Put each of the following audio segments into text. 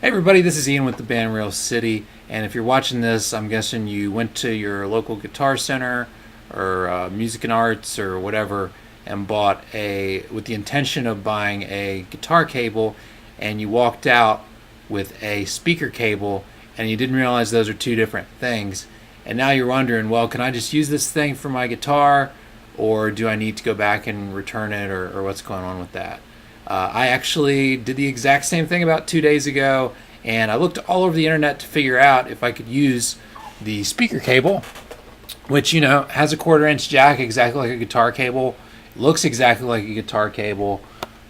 Hey everybody, this is Ian with the band Rail City, and if you're watching this, I'm guessing you went to your local guitar center or music and arts or whatever and bought with the intention of buying a guitar cable, and you walked out with a speaker cable and you didn't realize those are two different things. And now you're wondering, well, can I just use this thing for my guitar, or do I need to go back and return it, or what's going on with that? I actually did the exact same thing about 2 days ago, and I looked all over the internet to figure out if I could use the speaker cable, which, has a 1/4 inch jack exactly like a guitar cable. It looks exactly like a guitar cable,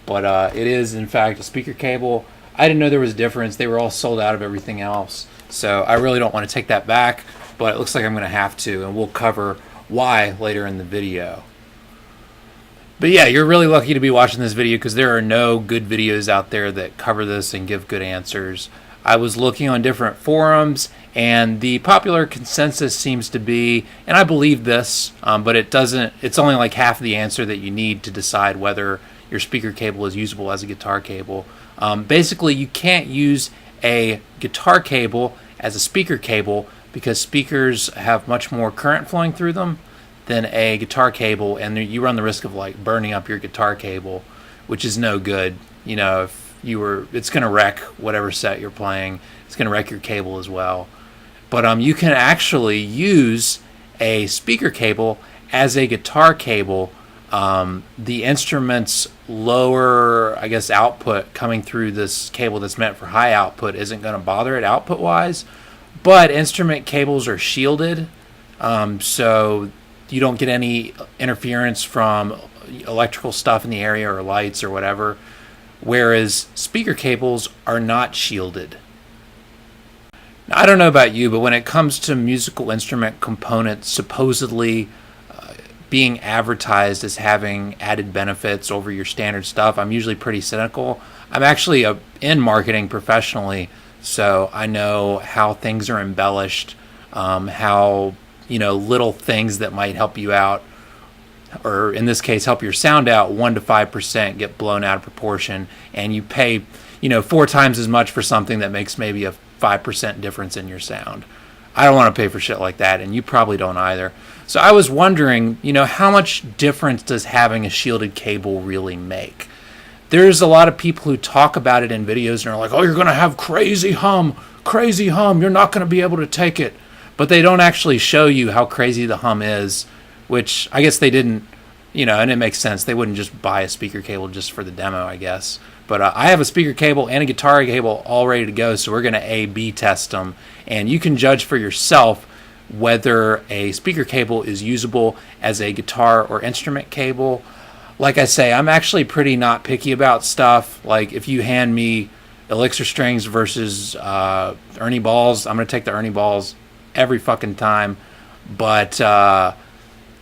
but it is, in fact, a speaker cable. I didn't know there was a difference. They were all sold out of everything else, so I really don't want to take that back, but it looks like I'm going to have to, and we'll cover why later in the video. But yeah, you're really lucky to be watching this video because there are no good videos out there that cover this and give good answers. I was looking on different forums, and the popular consensus seems to be, and I believe this, but it's only like half the answer that you need to decide whether your speaker cable is usable as a guitar cable. Basically, you can't use a guitar cable as a speaker cable because speakers have much more current flowing through them than a guitar cable, and you run the risk of like burning up your guitar cable, which is no good. It's going to wreck whatever set you're playing. It's going to wreck your cable as well. But you can actually use a speaker cable as a guitar cable. The instrument's lower, output coming through this cable that's meant for high output isn't going to bother it output-wise, but instrument cables are shielded, so you don't get any interference from electrical stuff in the area or lights or whatever, whereas speaker cables are not shielded. Now, I don't know about you, but when it comes to musical instrument components supposedly being advertised as having added benefits over your standard stuff, I'm usually pretty cynical. I'm actually in marketing professionally, so I know how things are embellished, how little things that might help you out, or in this case help your sound out 1 to 5%, get blown out of proportion, and you pay 4 times as much for something that makes maybe a 5% difference in your sound. I don't want to pay for shit like that, and you probably don't either. So I was wondering, how much difference does having a shielded cable really make? There's a lot of people who talk about it in videos and are like, oh, you're going to have crazy hum, you're not going to be able to take it. But they don't actually show you how crazy the hum is, which I guess they didn't, and it makes sense. They wouldn't just buy a speaker cable just for the demo, I guess. But I have a speaker cable and a guitar cable all ready to go, so we're going to A/B test them. And you can judge for yourself whether a speaker cable is usable as a guitar or instrument cable. Like I say, I'm actually pretty not picky about stuff. Like if you hand me Elixir strings versus Ernie balls, I'm going to take the Ernie balls every fucking time. But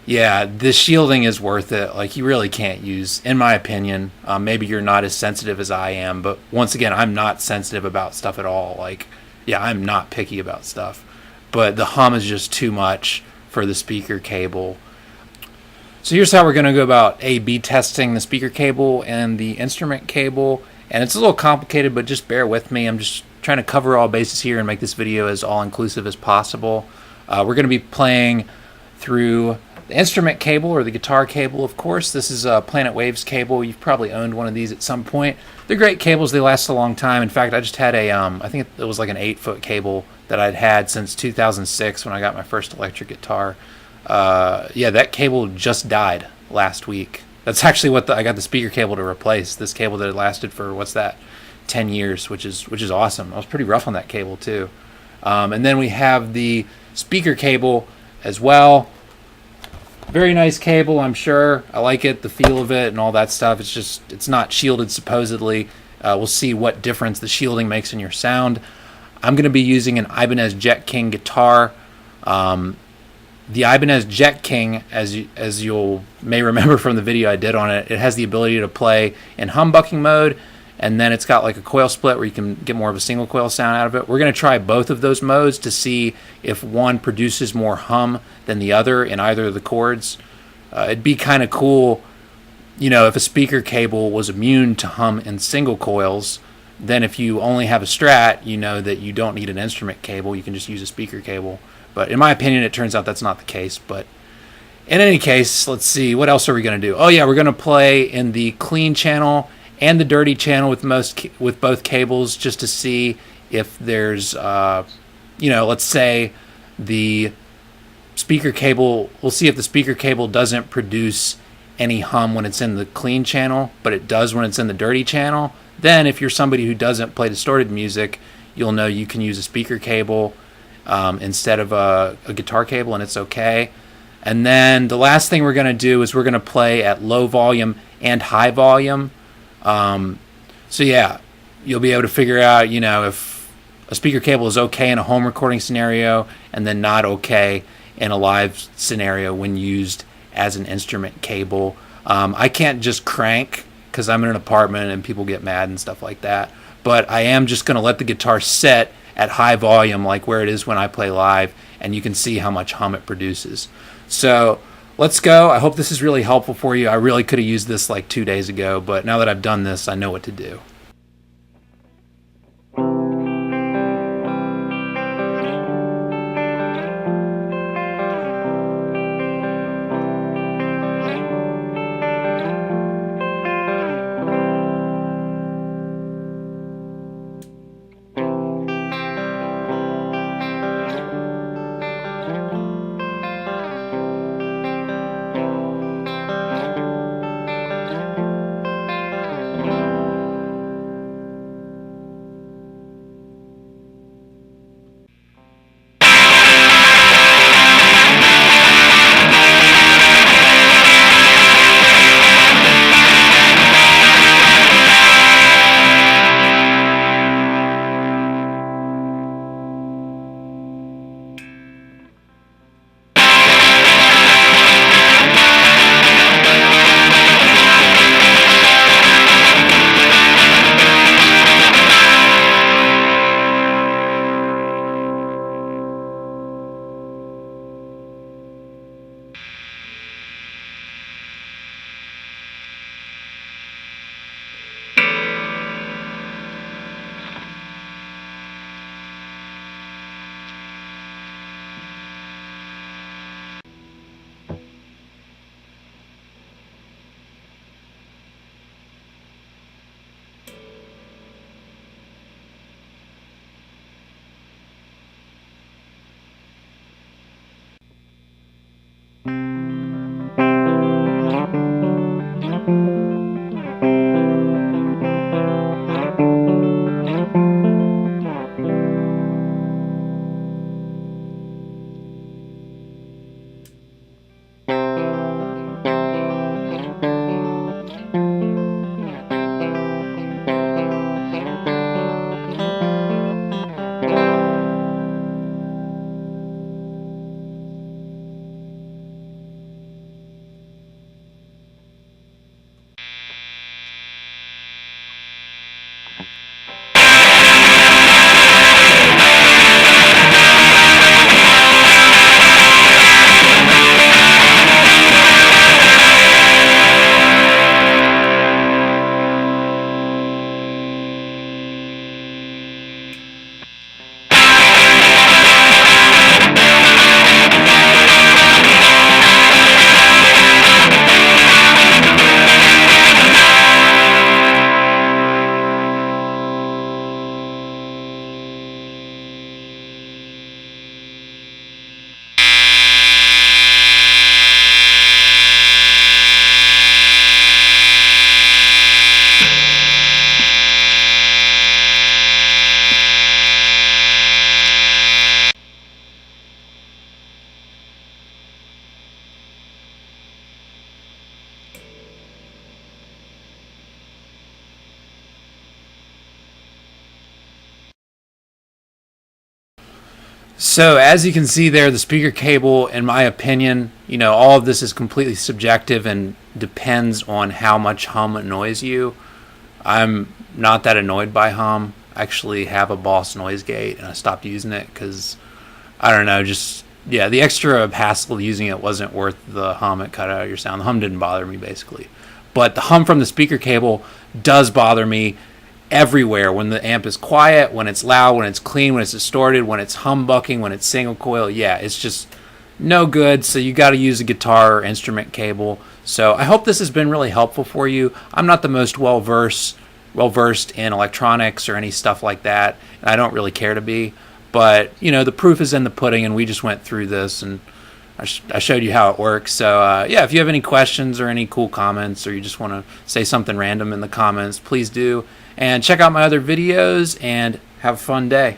yeah, the shielding is worth it. Like, you really can't use, in my opinion, maybe you're not as sensitive as I am, but once again, I'm not sensitive about stuff at all. Like, yeah, I'm not picky about stuff, but the hum is just too much for the speaker cable. So here's how we're going to go about A/B testing the speaker cable and the instrument cable, and it's a little complicated, but just bear with me. I'm just trying to cover all bases here and make this video as all-inclusive as possible. We're going to be playing through the instrument cable, or the guitar cable, of course. This is a Planet Waves cable. You've probably owned one of these at some point. They're great cables. They last a long time. In fact, I just had I think it was like an 8-foot cable that I'd had since 2006 when I got my first electric guitar. Yeah, that cable just died last week. That's actually what I got the speaker cable to replace. This cable that had lasted for, 10 years, which is awesome. I was pretty rough on that cable too. And then we have the speaker cable as well. Very nice cable, I'm sure. I like it, the feel of it and all that stuff. It's not shielded supposedly. We'll see what difference the shielding makes in your sound. I'm going to be using an Ibanez Jet King guitar. The Ibanez Jet King, as you may remember from the video I did on it, it has the ability to play in humbucking mode, and then it's got like a coil split where you can get more of a single coil sound out of it. We're going to try both of those modes to see if one produces more hum than the other in either of the chords. It'd be kind of cool, if a speaker cable was immune to hum in single coils, Then if you only have a Strat, you know that you don't need an instrument cable. You can just use a speaker cable. But in my opinion, it turns out that's not the case. But in any case, let's see. What else are we going to do? Oh, yeah, we're going to play in the clean channel and the dirty channel with both cables, just to see if there's, let's say the speaker cable, we'll see if the speaker cable doesn't produce any hum when it's in the clean channel, but it does when it's in the dirty channel. Then if you're somebody who doesn't play distorted music, you'll know you can use a speaker cable instead of a guitar cable, and it's okay. And then the last thing we're going to do is we're going to play at low volume and high volume. So yeah, you'll be able to figure out, if a speaker cable is okay in a home recording scenario and then not okay in a live scenario when used as an instrument cable. I can't just crank because I'm in an apartment and people get mad and stuff like that. But I am just going to let the guitar set at high volume, like where it is when I play live, and you can see how much hum it produces. So let's go. I hope this is really helpful for you. I really could have used this like 2 days ago, but now that I've done this, I know what to do. So as you can see there, the speaker cable, in my opinion, all of this is completely subjective and depends on how much hum annoys you. I'm not that annoyed by hum. I actually have a Boss noise gate and I stopped using it because, I don't know, the extra hassle using it wasn't worth the hum it cut out of your sound. The hum didn't bother me basically. But the hum from the speaker cable does bother me, everywhere. When the amp is quiet, when it's loud, when it's clean, when it's distorted, when it's humbucking, when it's single coil. Yeah, it's just no good. So you got to use a guitar or instrument cable. So I hope this has been really helpful for you. I'm not the most well versed in electronics or any stuff like that, and I don't really care to be. But the proof is in the pudding, and we just went through this, and I showed you how it works. So yeah, if you have any questions or any cool comments, or you just want to say something random in the comments, please do. And check out my other videos, and have a fun day.